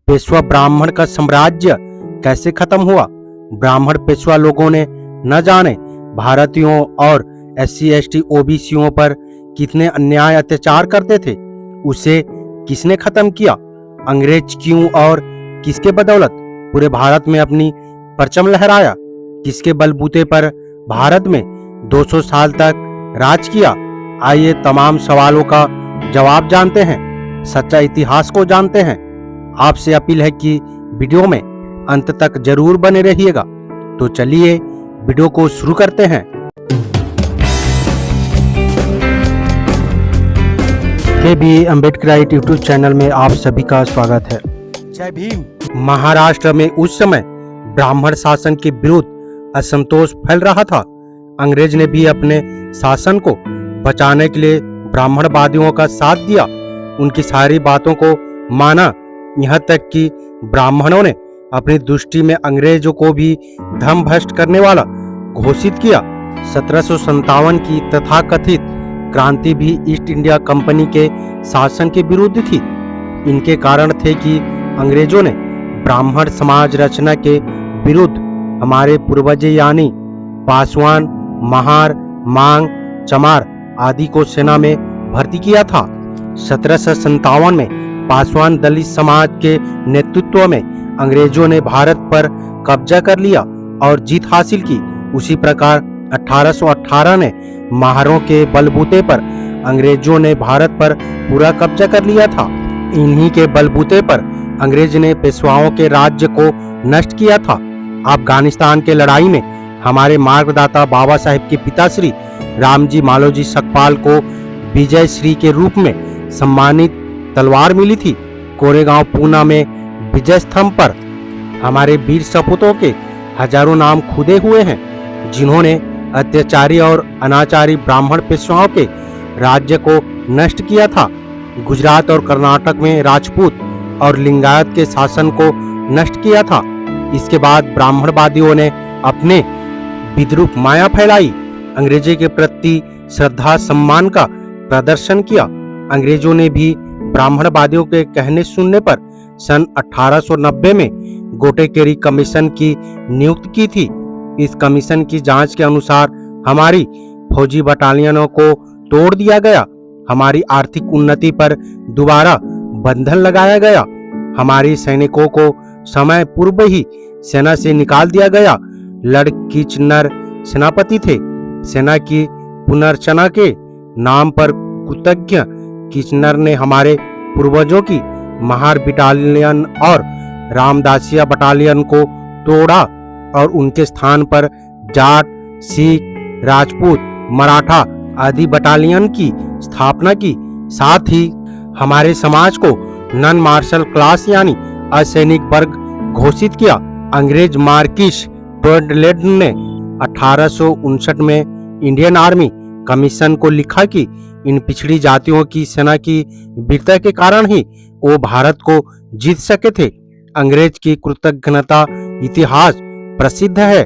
पेशवा ब्राह्मण का साम्राज्य कैसे खत्म हुआ। ब्राह्मण पेशवा लोगों ने न जाने भारतीयों और SC ST OBCों पर कितने अन्याय अत्याचार करते थे। उसे किसने खत्म किया? अंग्रेज क्यों और किसके बदौलत पूरे भारत में अपनी परचम लहराया? किसके बलबूते पर भारत में 200 साल तक राज किया? आइए तमाम सवालों का जवाब जानते हैं, सच्चा इतिहास को जानते हैं। आपसे अपील है कि वीडियो में अंत तक जरूर बने रहिएगा। तो चलिए वीडियो को शुरू करते हैं। KB अम्बेडकराइट यूट्यूब चैनल में आप सभी का स्वागत है। जय भीम। महाराष्ट्र में उस समय ब्राह्मण शासन के विरुद्ध असंतोष फैल रहा था। अंग्रेज ने भी अपने शासन को बचाने के लिए ब्राह्मणवादियों का साथ दिया, उनकी सारी बातों को माना। यहाँ तक कि ब्राह्मणों ने अपनी दृष्टि में अंग्रेजों को भी धर्म भ्रष्ट करने वाला घोषित किया। 1757 की तथाकथित क्रांति भी ईस्ट इंडिया कंपनी के शासन के विरुद्ध थी। इनके कारण थे कि अंग्रेजों ने ब्राह्मण समाज रचना के विरुद्ध हमारे पूर्वज यानी पासवान, महार, मांग, चमार आदि को सेना में भर्ती किया था। 1757 में पासवान दलित समाज के नेतृत्व में अंग्रेजों ने भारत पर कब्जा कर लिया और जीत हासिल की। उसी प्रकार 1818 ने महारों के बलबूते पर अंग्रेजों ने भारत पर पूरा कब्जा कर लिया था। इन्हीं के बलबूते पर अंग्रेज ने पेशवाओं के राज्य को नष्ट किया था। अफगानिस्तान के लड़ाई में हमारे मार्गदाता बाबा साहेब के पिताश्री रामजी मालोजी सकपाल को विजय श्री के रूप में सम्मानित तलवार मिली थी। कोरेगांव पूना में विजय स्तंभ पर हमारे वीर सपूतों के हजारों नाम खुदे हुए हैं, जिन्होंने अत्याचारी और अनाचारी ब्राह्मण पेशवाओं के राज्य को नष्ट किया था। गुजरात और कर्नाटक में राजपूत और लिंगायत के शासन को नष्ट किया था। इसके बाद ब्राह्मणवादियों ने अपने विद्रूप माया फैलाई, अंग्रेजी के प्रति श्रद्धा सम्मान का प्रदर्शन किया। अंग्रेजों ने भी ब्राह्मणवादियों के कहने सुनने पर सन 1890 में गोटेकेरी कमीशन की नियुक्ति की थी। इस कमीशन की जांच के अनुसार हमारी फौजी बटालियनों को तोड़ दिया गया, हमारी आर्थिक उन्नति पर दोबारा बंधन लगाया गया, हमारी सैनिकों को समय पूर्व ही सेना से निकाल दिया गया। लड़ कीचनर सेनापति थे। सेना की पुनर्रचना के नाम पर कृतज्ञ कीचनर ने हमारे पूर्वजों की महार बटालियन और रामदासिया बटालियन को तोड़ा और उनके स्थान पर जाट, सिख, राजपूत, मराठा आदि बटालियन की स्थापना की। साथ ही हमारे समाज को नॉन मार्शल क्लास यानी असैनिक वर्ग घोषित किया। अंग्रेज मार्किस टोडलेड ने 1859 में इंडियन आर्मी कमीशन को लिखा कि इन पिछड़ी जातियों की सेना की वीरता के कारण ही वो भारत को जीत सके थे। अंग्रेज की कृतज्ञता इतिहास प्रसिद्ध है।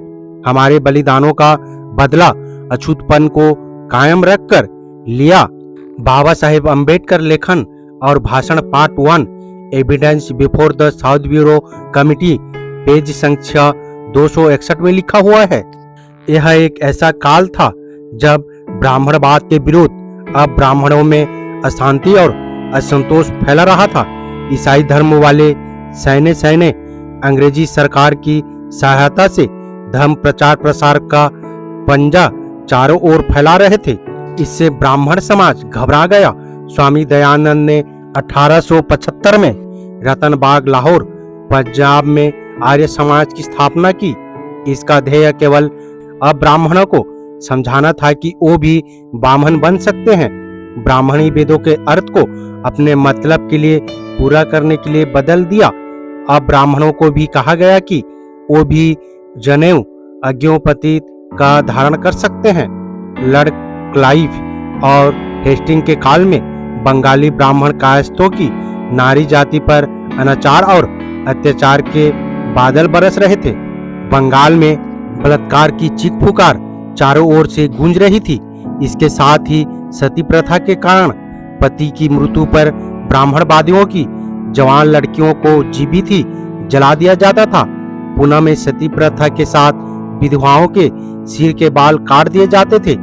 हमारे बलिदानों का बदला अछूतपन को कायम रखकर लिया। बाबा साहेब अम्बेडकर लेखन और भाषण part 1 evidence before the south bureau committee page संख्या 261 में लिखा हुआ है। यह एक ऐसा काल था जब ब्राह्मणवाद के विरुद्ध अब ब्राह्मणों में अशांति और असंतोष फैला रहा था। ईसाई धर्म वाले सैने अंग्रेजी सरकार की सहायता से धर्म प्रचार प्रसार का पंजा चारों ओर फैला रहे थे। इससे ब्राह्मण समाज घबरा गया। स्वामी दयानंद ने 1875 में रतनबाग लाहौर पंजाब में आर्य समाज की स्थापना की। इसका ध्येय केवल अब ब्राह्मणों को समझाना था कि वो भी ब्राह्मण बन सकते हैं। ब्राह्मणी वेदों के अर्थ को अपने मतलब के लिए पूरा करने के लिए बदल दिया। अब ब्राह्मणों को भी कहा गया कि वो भी जनेऊ अज्ञोपतीत का धारण कर सकते हैं। लॉर्ड क्लाइव और हेस्टिंग के काल में बंगाली ब्राह्मण कायस्थों की नारी जाति पर अनाचार और अत्याचार के बादल बरस रहे थे। बंगाल में बलात्कार की चीख पुकार चारों ओर से गूंज रही थी। इसके साथ ही सती प्रथा के कारण पति की मृत्यु पर ब्राह्मणवादियों की जवान लड़कियों को जीवित ही जला दिया जाता था। पुणे में सती प्रथा के साथ विधवाओं के सिर के बाल काट दिए जाते थे।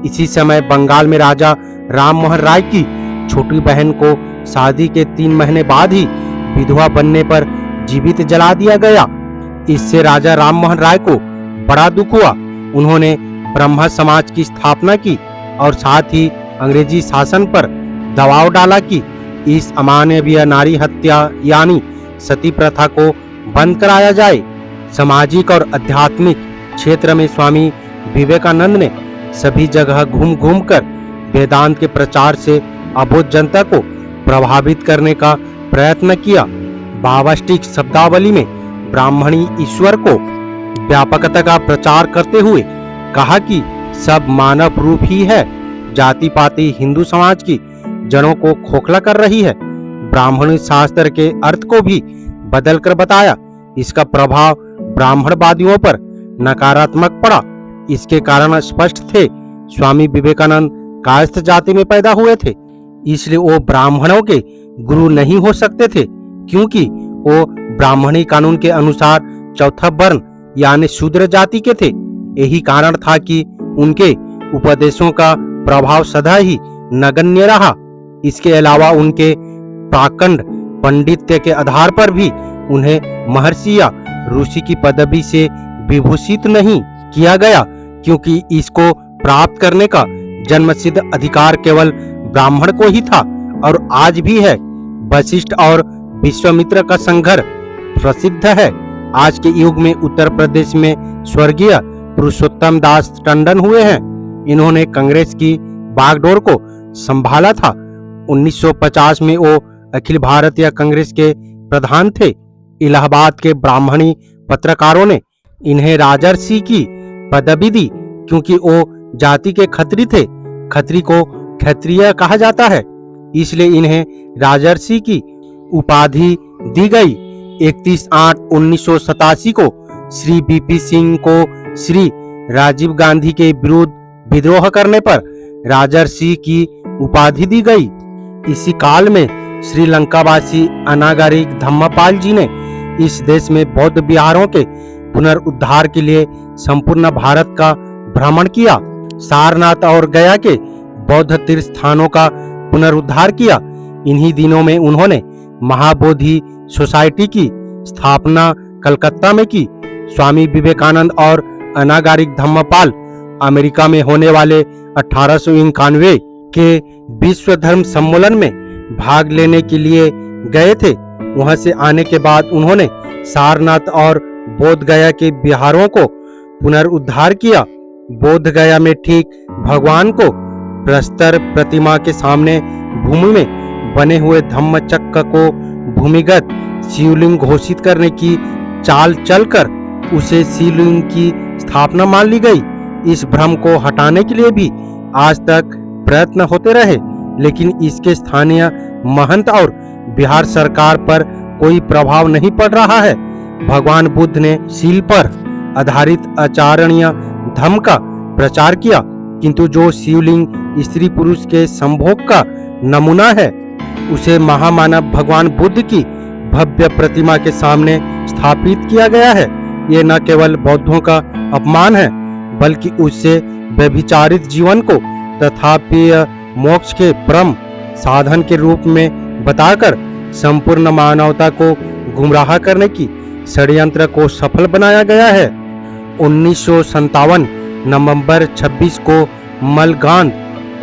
इसी समय बंगाल में राजा राम मोहन राय की छोटी बहन को शादी के 3 महीने बाद ही विधवा बनने पर जीवित जला दिया गया। इससे राजा राम मोहन राय को बड़ा दुख हुआ। उन्होंने ब्रह्म समाज की स्थापना की और साथ ही अंग्रेजी शासन पर दबाव डाला कि इस अमानवीय नारी हत्या यानी सती प्रथा को बंद कराया जाए। सामाजिक और आध्यात्मिक क्षेत्र में स्वामी विवेकानंद ने सभी जगह घूम घूम कर वेदांत के प्रचार से अबोध जनता को प्रभावित करने का प्रयत्न किया। भावष्टिक शब्दावली में ब्राह्मणी ईश्वर को व्यापकता का प्रचार करते हुए कहा कि सब मानव रूप ही है। जाति पाति हिंदू समाज की जड़ों को खोखला कर रही है। ब्राह्मणी शास्त्र के अर्थ को भी बदलकर बताया। इसका प्रभाव ब्राह्मणवादियों पर नकारात्मक पड़ा। इसके कारण स्पष्ट थे। स्वामी विवेकानंद कायस्थ जाति में पैदा हुए थे, इसलिए वो ब्राह्मणों के गुरु नहीं हो सकते थे, क्योंकि वो ब्राह्मणी कानून के अनुसार चौथा वर्ण यानी शूद्र जाति के थे। यही कारण था कि उनके उपदेशों का प्रभाव सदा ही नगण्य रहा। इसके अलावा उनके प्राकंड पंडित्य के आधार पर भी उन्हें महर्षि या ऋषि की पदवी से विभूषित नहीं किया गया, क्योंकि इसको प्राप्त करने का जन्मसिद्ध अधिकार केवल ब्राह्मण को ही था और आज भी है। वशिष्ठ और विश्वामित्र का संघर्ष प्रसिद्ध है। आज के युग में उत्तर प्रदेश में स्वर्गीय पुरुषोत्तम दास टंडन हुए हैं। इन्होंने कांग्रेस की बागडोर को संभाला था। 1950 में वो अखिल भारतीय कांग्रेस के प्रधान थे। इलाहाबाद के ब्राह्मणी पत्रकारों ने इन्हें राजर्षि की पदवी दी, क्योंकि वो जाति के खत्री थे। खत्री को क्षत्रिय कहा जाता है, इसलिए इन्हें राजर्षि की उपाधि दी गई। 31/8/1987 को श्री बीपी सिंह को श्री राजीव गांधी के विरुद्ध विद्रोह करने पर राजर्षि की उपाधि दी गई। इसी काल में श्रीलंकावासी अनागारिक धम्मपाल जी ने इस देश में बौद्ध विहारों के पुनरुद्धार के लिए संपूर्ण भारत का भ्रमण किया। सारनाथ और गया के बौद्ध तीर्थ स्थानों का पुनरुद्धार किया। इन्हीं दिनों में उन्होंने महाबोधि सोसाइटी की स्थापना कलकत्ता में की। स्वामी विवेकानंद और अनागारिक धम्मपाल अमेरिका में होने वाले 1891 के विश्व धर्म सम्मेलन में भाग लेने के लिए गए थे। वहां से आने के बाद उन्होंने सारनाथ और बोध गया के विहारों को पुनरुद्धार किया। बोध गया में ठीक भगवान को प्रस्तर प्रतिमा के सामने भूमि में बने हुए धम्म चक्र को भूमिगत शिवलिंग घोषित करने की चाल चलकर उसे शिवलिंग की स्थापना मान ली गई। इस भ्रम को हटाने के लिए भी आज तक प्रयत्न होते रहे, लेकिन इसके स्थानीय महंत और बिहार सरकार पर कोई प्रभाव नहीं पड़ रहा है। भगवान बुद्ध ने शील पर आधारित आचरणीय धर्म का प्रचार किया, किंतु जो शिवलिंग स्त्री पुरुष के संभोग का नमूना है, उसे महामानव भगवान बुद्ध की भव्य प्रतिमा के सामने स्थापित किया गया है। ये न केवल बौद्धों का अपमान है, बल्कि उससे व्यभिचारित जीवन को तथापि मोक्ष के परम साधन के रूप में बताकर संपूर्ण मानवता को गुमराह करने की षड्यंत्र को सफल बनाया गया है। 1957 नवंबर 26 को मलगांध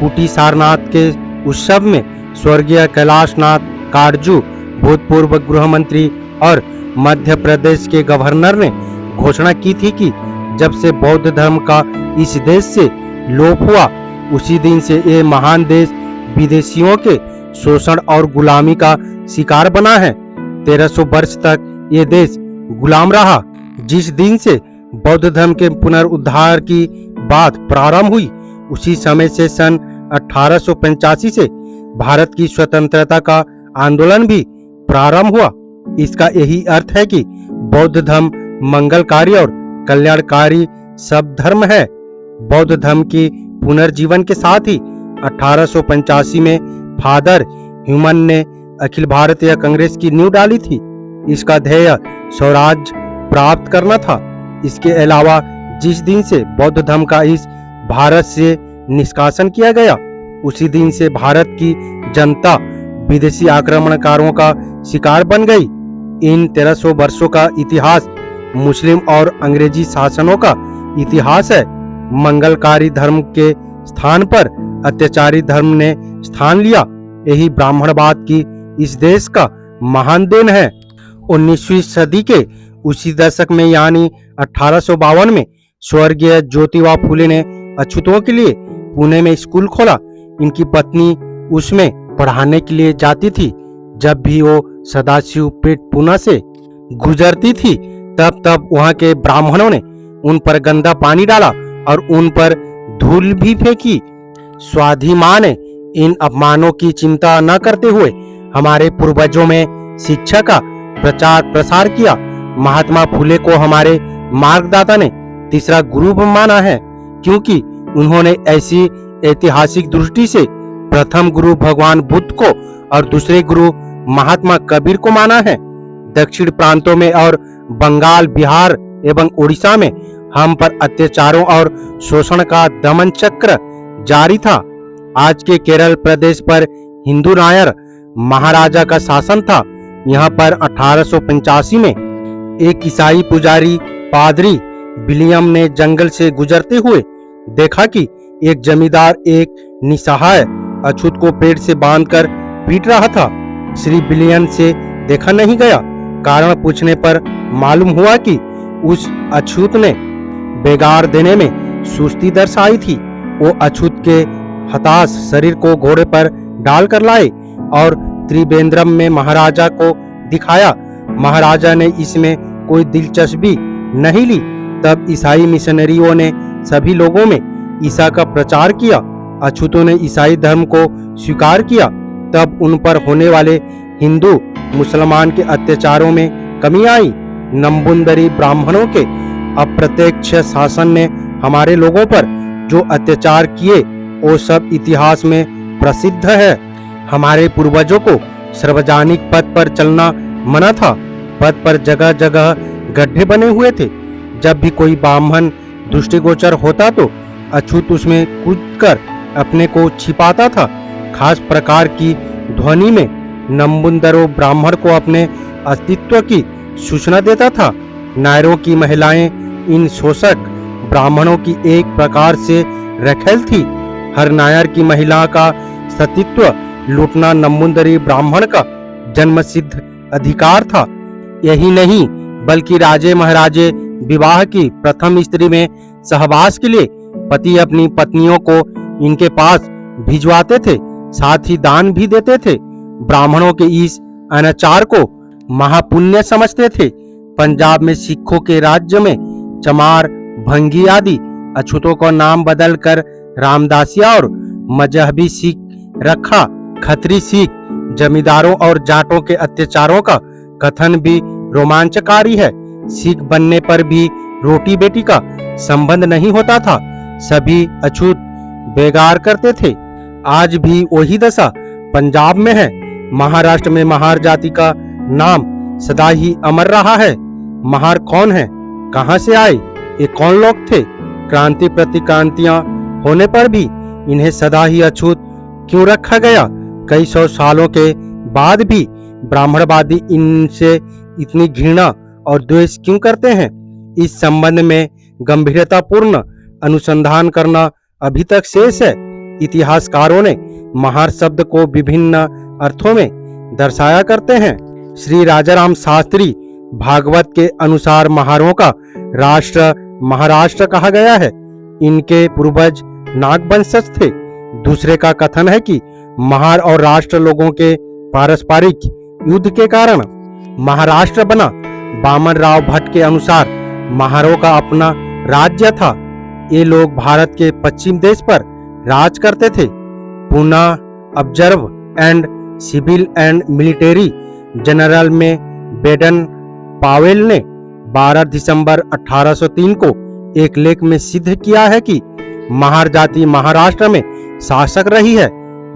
कुटी सारनाथ के उत्सव में स्वर्गीय कैलाशनाथ काटजू भूतपूर्व गृह मंत्री और मध्य प्रदेश के गवर्नर ने घोषणा की थी कि जब से बौद्ध धर्म का इस देश से लोप हुआ, उसी दिन से ये महान देश विदेशियों के शोषण और गुलामी का शिकार बना है। 1300 वर्ष तक ये देश गुलाम रहा। जिस दिन से बौद्ध धर्म के पुनरुद्धार की बात प्रारंभ हुई, उसी समय से सन 1885 से भारत की स्वतंत्रता का आंदोलन भी प्रारंभ हुआ। इसका यही अर्थ है कि बौद्ध धर्म मंगलकारी और कल्याणकारी सब धर्म है। बौद्ध धर्म की पुनर्जीवन के साथ ही 1885 में फादर ह्यूमन ने अखिल भारतीय कांग्रेस की नींव डाली थी। इसका ध्येय स्वराज प्राप्त करना था। इसके अलावा जिस दिन से बौद्ध धर्म का इस भारत से निष्कासन किया गया, उसी दिन से भारत की जनता विदेशी आक्रमणकारों का शिकार बन गई। इन 1300 वर्षों का इतिहास मुस्लिम और अंग्रेजी शासनों का इतिहास है। मंगलकारी धर्म के स्थान पर अत्याचारी धर्म ने स्थान लिया। यही ब्राह्मणवाद की इस देश का महान देन है। 19वीं सदी के उसी दशक में यानी 1852 में स्वर्गीय ज्योतिबा फूले ने अछूतों के लिए पुणे में स्कूल खोला। इनकी पत्नी उसमें पढ़ाने के लिए जाती थी। जब भी वो सदाशिव पेट पुणे से गुजरती थी, तब तब वहाँ के ब्राह्मणों ने उन पर गंदा पानी डाला और उन पर धूल भी फेंकी। स्वाभिमान ने इन अपमानों की चिंता न करते हुए हमारे पूर्वजों में शिक्षा का प्रचार प्रसार किया। महात्मा फूले को हमारे मार्गदाता ने तीसरा गुरु माना है, क्योंकि उन्होंने ऐसी ऐतिहासिक दृष्टि से प्रथम गुरु भगवान बुद्ध को और दूसरे गुरु महात्मा कबीर को माना है। दक्षिण प्रांतों में और बंगाल, बिहार एवं उड़ीसा में हम पर अत्याचारों और शोषण का दमन चक्र जारी था। आज के केरल प्रदेश पर हिंदू नायर महाराजा का शासन था। यहाँ पर 1885 में एक ईसाई पुजारी पादरी विलियम ने जंगल से गुजरते हुए देखा कि एक जमींदार एक निसहाय अछूत को पेड़ से बांधकर पीट रहा था। श्री विलियम से देखा नहीं गया। कारण पूछने पर मालूम हुआ कि उस अछूत ने बेगार देने में सुस्ती दर्शाई थी। वो अछूत के हताश शरीर को घोड़े पर डालकर लाए और त्रिवेंद्रम में महाराजा को दिखाया। महाराजा ने इसमें कोई दिलचस्पी नहीं ली। तब ईसाई मिशनरियों ने सभी लोगों में ईसा का प्रचार किया। अछूतों ने ईसाई धर्म को स्वीकार किया। तब उन पर होने वाले हिंदू मुसलमान के अत्याचारों में कमी आई। नंबूदरी ब्राह्मणों के अप्रत्यक्ष शासन ने हमारे लोगों पर जो अत्याचार किए वो सब इतिहास में प्रसिद्ध है। हमारे पूर्वजों को सार्वजनिक पथ पर चलना मना था। पथ पर जगह जगह गड्ढे बने हुए थे। जब भी कोई ब्राह्मण दृष्टिगोचर होता तो अछूत उसमें कूदकर अपने को छिपाता था। खास प्रकार की ध्वनि में नंबूदरों ब्राह्मण को अपने अस्तित्व की सूचना देता था। नायरों की महिलाएं इन शोषक ब्राह्मणों की एक प्रकार से रखेल थी। हर नायर की महिला का सतीत्व लूटना नंबूदरी ब्राह्मण का जन्मसिद्ध अधिकार था। यही नहीं बल्कि राजे महाराजे विवाह की प्रथम स्त्री में सहवास के लिए पति अपनी पत्नियों को इनके पास भिजवाते थे, साथ ही दान भी देते थे। ब्राह्मणों के इस अनाचार को महापुण्य समझते थे। पंजाब में सिखों के राज्य में चमार, भंगी आदि अछूतों का नाम बदलकर रामदासिया और मजहबी सिख रखा। खत्री सिख जमींदारों और जाटों के अत्याचारों का कथन भी रोमांचकारी है। सिख बनने पर भी रोटी बेटी का संबंध नहीं होता था। सभी अछूत बेगार करते थे। आज भी वही दशा पंजाब में है। महाराष्ट्र में महार जाति का नाम सदा ही अमर रहा है। महार कौन है, कहां से आए, ये कौन लोग थे? क्रांति प्रतिक्रांतियां होने पर भी इन्हें सदा ही अछूत क्यों रखा गया? कई सौ सालों के बाद भी ब्राह्मणवादी इनसे इतनी घृणा और द्वेष क्यों करते हैं? इस संबंध में गंभीरतापूर्ण अनुसंधान करना अभी तक शेष है। इतिहासकारों ने महार शब्द को विभिन्न अर्थों में दर्शाया करते हैं। श्री राजाराम शास्त्री भागवत के अनुसार महारों का राष्ट्र महाराष्ट्र कहा गया है। इनके पूर्वज नाग वंशज थे। दूसरे का कथन है कि महार और राष्ट्र लोगों के पारस्परिक युद्ध के कारण महाराष्ट्र बना। वामन राव भट्ट के अनुसार महारों का अपना राज्य था। ये लोग भारत के पश्चिम देश पर राज करते थे। Poona observer and civil and military general में बेडन पावेल ने 12 दिसंबर 1803 को एक लेख में सिद्ध किया है कि महार जाति महाराष्ट्र में शासक रही है।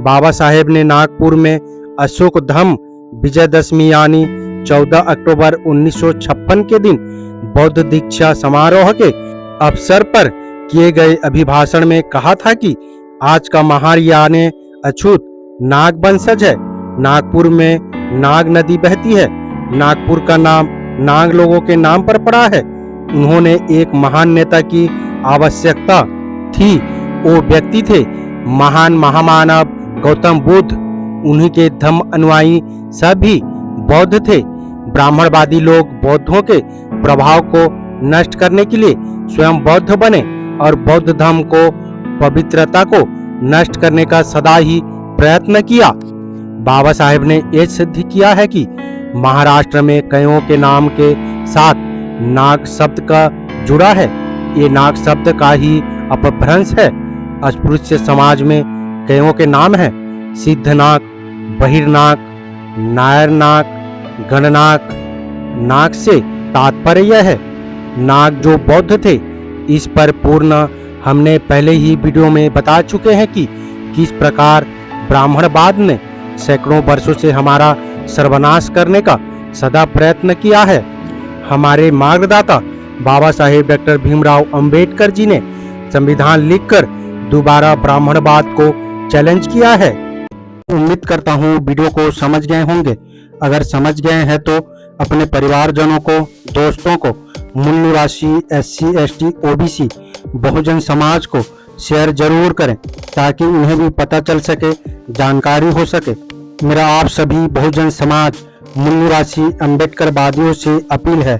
बाबा साहेब ने नागपुर में अशोक धम विजयदशमी यानी 14 अक्टूबर 1956 के दिन बौद्ध दीक्षा समारोह के अवसर पर किए गए अभिभाषण में कहा था कि आज का महायाने अछूत नाग वंशज है। नागपुर में नाग नदी बहती है। नागपुर का नाम नाग लोगों के नाम पर पड़ा है। उन्होंने एक महान नेता की आवश्यकता थी। वो व्यक्ति थे महान महामानव गौतम बुद्ध। उन्हीं के धम्म अनुयायी सभी बौद्ध थे। ब्राह्मणवादी लोग बौद्धों के प्रभाव को नष्ट करने के लिए स्वयं बौद्ध बने और बौद्ध धर्म को पवित्रता को नष्ट करने का सदा ही प्रयत्न किया। बाबा साहेब ने यह सिद्ध किया है कि महाराष्ट्र में कईयों के नाम के साथ नाग शब्द का जुड़ा है। ये नाग शब्द का ही अपभ्रंश है। अस्पृश्य समाज में कईयों के नाम हैं। सिद्धनाग, बहिर्नाग, नायरनाग, गणनाग। नाग से तात्पर्य यह है नाग जो बौद्ध थे। इस पर पूर्ण हमने पहले ही वीडियो में बता चुके हैं कि किस प्रकार ब्राह्मणवाद ने सैकड़ों वर्षों से हमारा सर्वनाश करने का सदा प्रयत्न किया है। हमारे मार्गदाता बाबा साहेब डॉक्टर भीमराव अंबेडकर जी ने संविधान लिखकर दोबारा ब्राह्मणवाद को चैलेंज किया है। उम्मीद करता हूँ वीडियो को समझ गए होंगे। अगर समझ गए हैं तो अपने परिवारजनों को, दोस्तों को, मूल निवासी SC ST OBC Bahujan Samaj को शेयर जरूर करें ताकि उन्हें भी पता चल सके, जानकारी हो सके। मेरा आप सभी बहुजन समाज मूल निवासी अम्बेडकरवादियों से अपील है,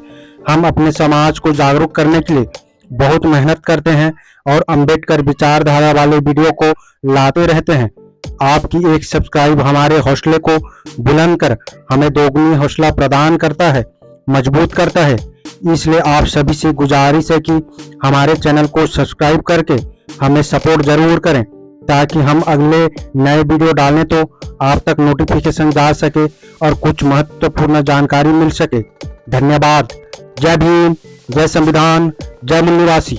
हम अपने समाज को जागरूक करने के लिए बहुत मेहनत करते हैं और अम्बेडकर विचारधारा वाले वीडियो को लाते रहते हैं। आपकी एक सब्सक्राइब हमारे हौसले को बुलंद कर हमें दोगुनी हौसला प्रदान करता है, मजबूत करता है। इसलिए आप सभी से गुजारिश है कि हमारे चैनल को सब्सक्राइब करके हमें सपोर्ट जरूर करें ताकि हम अगले नए वीडियो डालें तो आप तक नोटिफिकेशन जा सके और कुछ महत्वपूर्ण जानकारी मिल सके। धन्यवाद। जय भीम, जय संविधान, जय मूल निवासी।